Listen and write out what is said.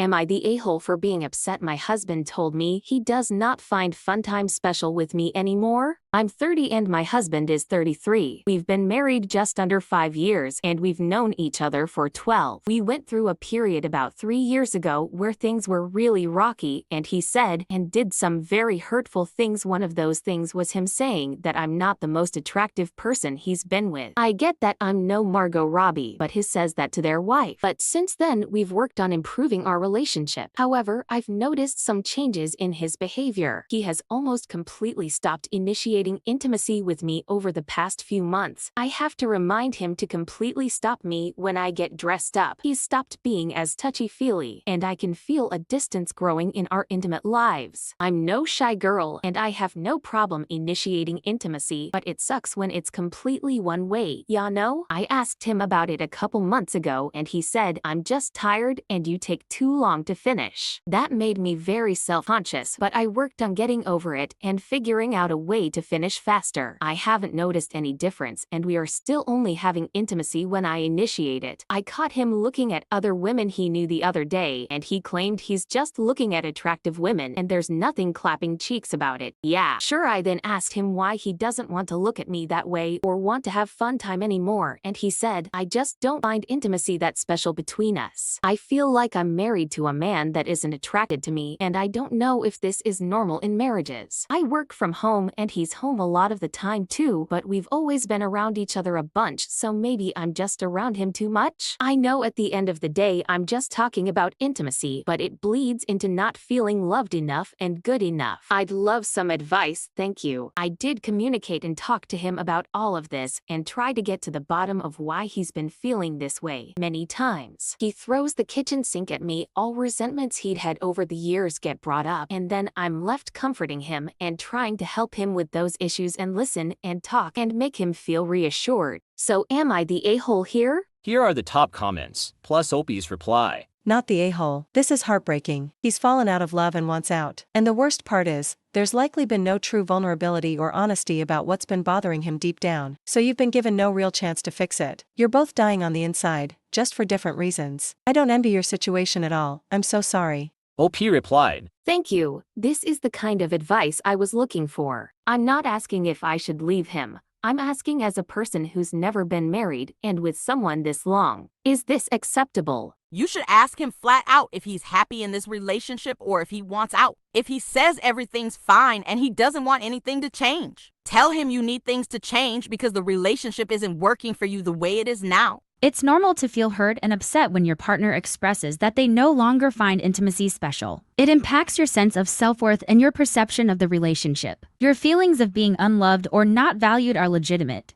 Am I the a-hole for being upset? My husband told me he does not find funtime special with me anymore. I'm 30 and my husband is 33. We've been married just under 5 years and we've known each other for 12. We went through a period about 3 years ago where things were really rocky and he said and did some very hurtful things. One of those things was him saying that I'm not the most attractive person he's been with. I get that I'm no Margot Robbie, but he says that to their wife. But since then, we've worked on improving our relationship. However, I've noticed some changes in his behavior. He has almost completely stopped initiating intimacy with me over the past few months. I have to remind him to completely stop me when I get dressed up. He's stopped being as touchy-feely, and I can feel a distance growing in our intimate lives. I'm no shy girl, and I have no problem initiating intimacy, but it sucks when it's completely one way, ya know? I asked him about it a couple months ago, and he said, "I'm just tired and you take too long to finish." That made me very self-conscious, but I worked on getting over it and figuring out a way to finish faster. I haven't noticed any difference, and we are still only having intimacy when I initiate it. I caught him looking at other women he knew the other day, and he claimed he's just looking at attractive women and there's nothing clapping cheeks about it. Yeah, sure. I then asked him why he doesn't want to look at me that way or want to have fun time anymore, and he said, "I just don't find intimacy that special between us. I feel like I'm married to a man that isn't attracted to me, and I don't know if this is normal in marriages. I work from home and he's home a lot of the time too, but we've always been around each other a bunch, so maybe I'm just around him too much. I know at the end of the day I'm just talking about intimacy, but it bleeds into not feeling loved enough and good enough. I'd love some advice, thank you." I did communicate and talk to him about all of this and try to get to the bottom of why he's been feeling this way many times. He throws the kitchen sink at me, all resentments he'd had over the years get brought up, and then I'm left comforting him and trying to help him with those issues and listen and talk and make him feel reassured. So am I the a-hole here? Here are the top comments, plus Opie's reply. Not the a-hole. This is heartbreaking. He's fallen out of love and wants out. And the worst part is, there's likely been no true vulnerability or honesty about what's been bothering him deep down, so you've been given no real chance to fix it. You're both dying on the inside, just for different reasons. I don't envy your situation at all. I'm so sorry. OP replied, "Thank you. This is the kind of advice I was looking for. I'm not asking if I should leave him. I'm asking as a person who's never been married and with someone this long. Is this acceptable?" You should ask him flat out if he's happy in this relationship or if he wants out. If he says everything's fine and he doesn't want anything to change, tell him you need things to change because the relationship isn't working for you the way it is now. It's normal to feel hurt and upset when your partner expresses that they no longer find intimacy special. It impacts your sense of self-worth and your perception of the relationship. Your feelings of being unloved or not valued are legitimate,